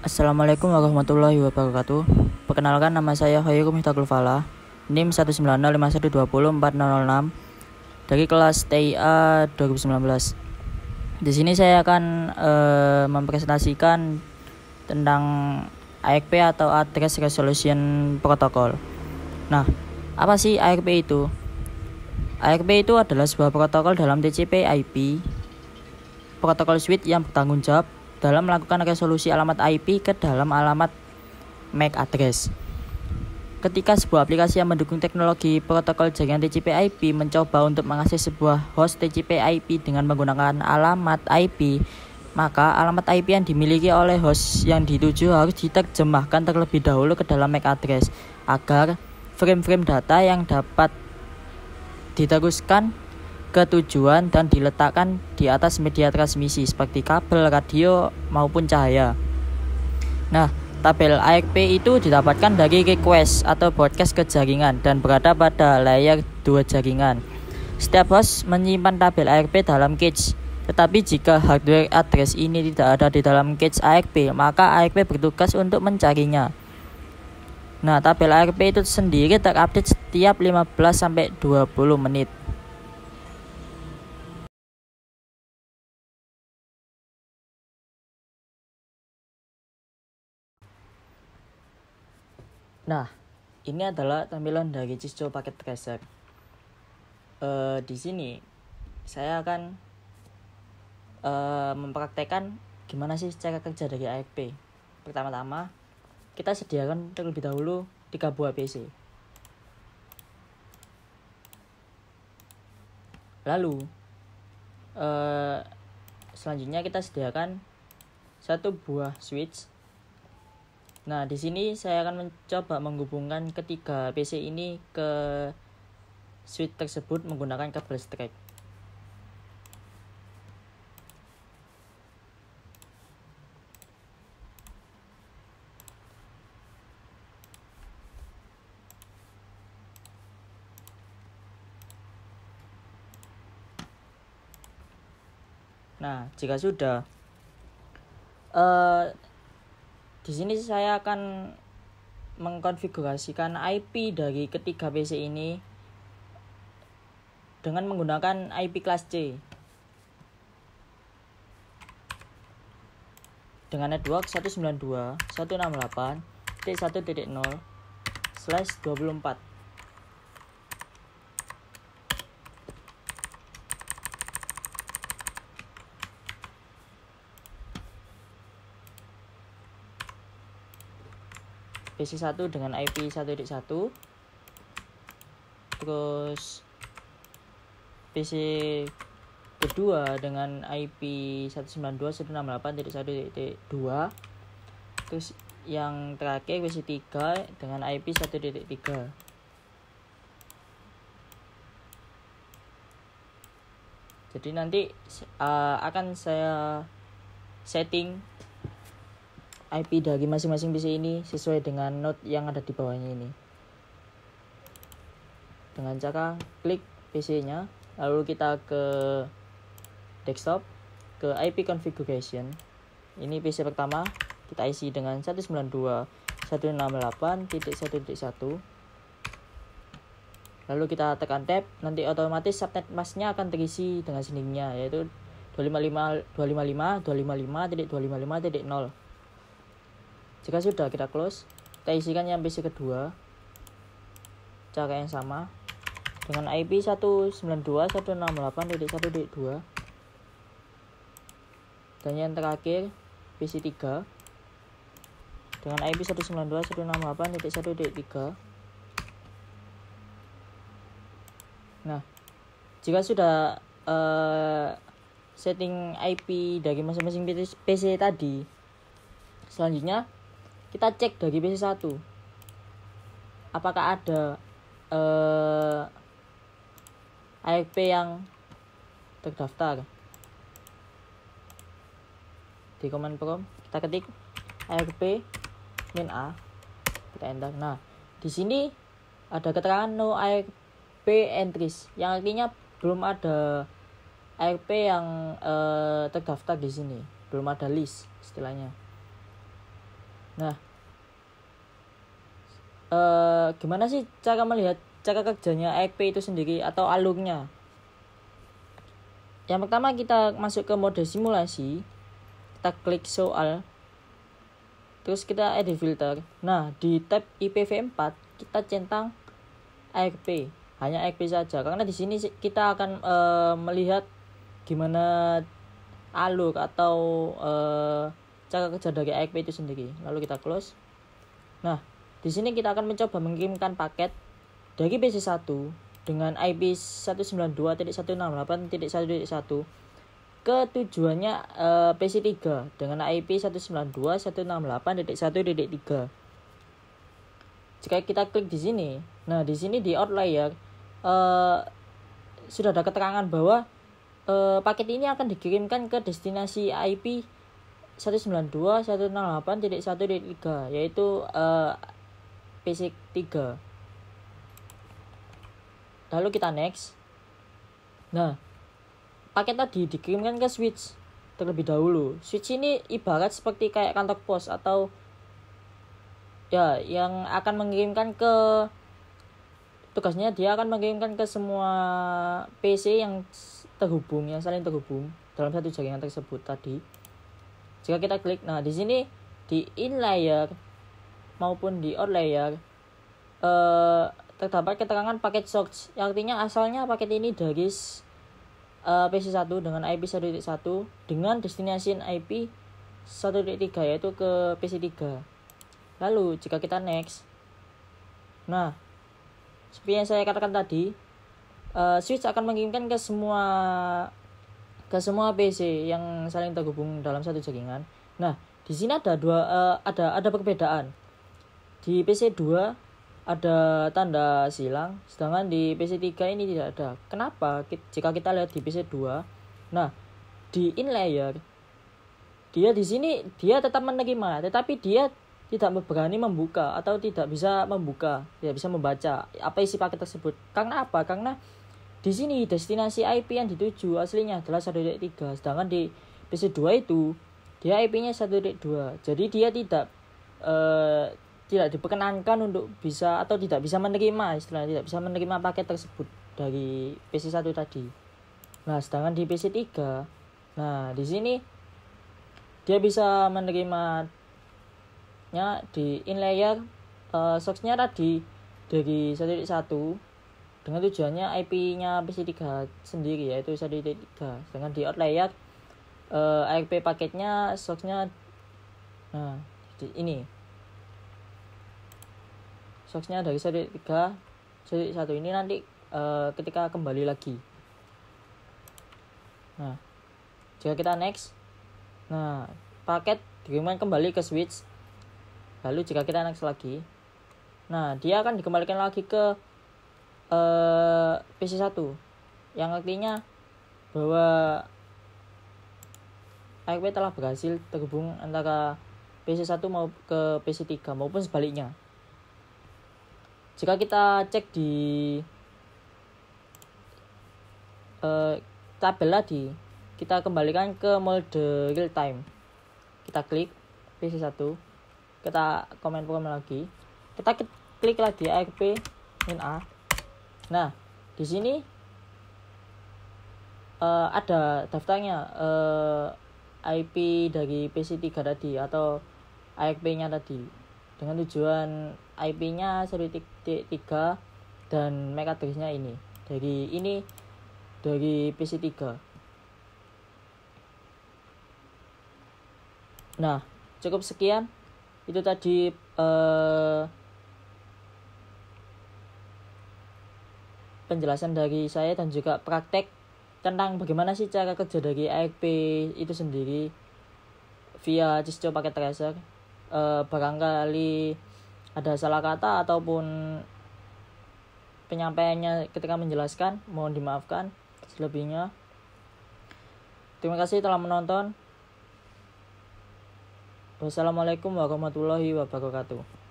Assalamualaikum warahmatullahi wabarakatuh. Perkenalkan, nama saya Khairum Hitakul Falah, NIM 19051204006 dari kelas TIA 2019. Di sini saya akan mempresentasikan tentang ARP atau Address Resolution Protocol. Nah, apa sih ARP itu? ARP itu adalah sebuah protokol dalam TCP/IP, protokol switch yang bertanggung jawab dalam melakukan resolusi alamat IP ke dalam alamat MAC address. Ketika sebuah aplikasi yang mendukung teknologi protokol jaringan TCP/IP mencoba untuk mengakses sebuah host TCP/IP dengan menggunakan alamat IP, maka alamat IP yang dimiliki oleh host yang dituju harus diterjemahkan terlebih dahulu ke dalam MAC address agar frame-frame data yang dapat diteruskan ke tujuan dan diletakkan di atas media transmisi seperti kabel, radio, maupun cahaya. Nah, tabel ARP itu didapatkan dari request atau broadcast ke jaringan dan berada pada layer 2 jaringan. Setiap host menyimpan tabel ARP dalam cache, tetapi jika hardware address ini tidak ada di dalam cache ARP, maka ARP bertugas untuk mencarinya. Nah, tabel ARP itu sendiri terupdate setiap 15-20 menit. Nah, ini adalah tampilan dari Cisco Packet Tracer. Di sini saya akan mempraktekkan gimana sih cara kerja dari ARP. Pertama-tama, kita sediakan terlebih dahulu 3 buah PC. Lalu, selanjutnya kita sediakan 1 buah switch. Nah, di sini saya akan mencoba menghubungkan ketiga PC ini ke switch tersebut menggunakan kabel strap. Nah, jika sudah, di sini saya akan mengkonfigurasikan IP dari ketiga PC ini dengan menggunakan IP kelas C dengan network 192.168.1.0/24. PC 1 dengan IP 1.1, terus PC kedua dengan IP 192.168.1.2, terus yang terakhir PC 3 dengan IP 1.3. Jadi nanti akan saya setting IP dari masing-masing PC ini sesuai dengan node yang ada di bawahnya ini. Dengan cara klik PC-nya, lalu kita ke desktop, ke IP configuration. Ini PC pertama, kita isi dengan 192.168.1.1. Lalu kita tekan tab, nanti otomatis subnet masknya akan terisi dengan sendirinya, yaitu 255.255.255.0. Jika sudah, kita close. Kita isikan yang PC kedua, cara yang sama dengan IP 192.168.1.2. Dan yang terakhir PC 3 dengan IP 192.168.1.3. Nah, jika sudah setting IP dari masing-masing PC tadi, selanjutnya kita cek dari PC 1 apakah ada ARP yang terdaftar. Di command prompt kita ketik ARP min A, kita enter. Nah, di sini ada keterangan no ARP entries, yang artinya belum ada ARP yang terdaftar di sini, belum ada list istilahnya. Nah, gimana sih cara melihat cara kerjanya AXP itu sendiri atau alurnya? Yang pertama kita masuk ke mode simulasi, kita klik soal, terus kita edit filter. Nah, di tab IPv4 kita centang AXP, hanya AXP saja, karena di sini kita akan melihat gimana alur atau cara kerja dari AXP itu sendiri. Lalu kita close. Nah, di sini kita akan mencoba mengirimkan paket dari PC1 dengan IP 192.168.1.1 ke tujuannya PC3 dengan IP 192.168.1.3. Jika kita klik di sini, nah di sini di outlier sudah ada keterangan bahwa paket ini akan dikirimkan ke destinasi IP 192.168.1.3 yaitu PC3. Lalu kita next. Nah, paket tadi dikirimkan ke switch terlebih dahulu. Switch ini ibarat seperti kayak kantor pos atau ya yang akan mengirimkan ke, tugasnya dia akan mengirimkan ke semua PC yang terhubung, yang saling terhubung dalam satu jaringan tersebut tadi. Jika kita klik, nah di sini di in layer maupun di out layer terdapat keterangan paket source, yang artinya asalnya paket ini dari PC1 dengan IP 1.1 dengan destinasi IP 1.3 yaitu ke PC3. Lalu jika kita next, nah seperti yang saya katakan tadi, switch akan mengirimkan ke semua PC yang saling terhubung dalam satu jaringan. Nah, di sini ada ada perbedaan. Di PC2 ada tanda silang, sedangkan di PC3 ini tidak ada. Kenapa? Jika kita lihat di PC2, nah di in layer dia di sini dia tetap menerima, tetapi dia tidak berani membuka atau tidak bisa membuka, tidak bisa membaca apa isi paket tersebut. Karena apa? Karena di sini destinasi IP yang dituju aslinya adalah 1.3, sedangkan di PC2 itu dia IP-nya 1.2. Jadi dia tidak diperkenankan untuk bisa atau tidak bisa menerima, istilahnya tidak bisa menerima paket tersebut dari PC1 tadi. Nah, sedangkan di PC3, nah di sini dia bisa menerimanya di in layer source-nya tadi dari 1.1 dengan tujuannya IP-nya PC3 sendiri yaitu 1.3. Dengan di out layer AXP paketnya source-nya, nah ini source-nya dari 1.1 ini nanti ketika kembali lagi. Nah, jika kita next, nah paket dikirimkan kembali ke switch. Lalu jika kita next lagi, nah dia akan dikembalikan lagi ke PC1, yang artinya bahwa AXP telah berhasil terhubung antara PC1 mau ke PC3 maupun sebaliknya. Jika kita cek di tabel tadi, kita kembalikan ke mode real time. Kita klik PC1, kita komen lagi, kita klik lagi AXP min A. Nah, di sini ada daftarnya IP dari PC3 tadi atau AXP-nya tadi dengan tujuan IP-nya 1.3 dan MAC address-nya ini dari PC3. Nah, cukup sekian. Itu tadi penjelasan dari saya dan juga praktek tentang bagaimana sih cara kerja dari AXP itu sendiri via Cisco Packet Tracer. Barangkali ada salah kata ataupun penyampaiannya ketika menjelaskan, mohon dimaafkan selebihnya. Terima kasih telah menonton. Wassalamualaikum warahmatullahi wabarakatuh.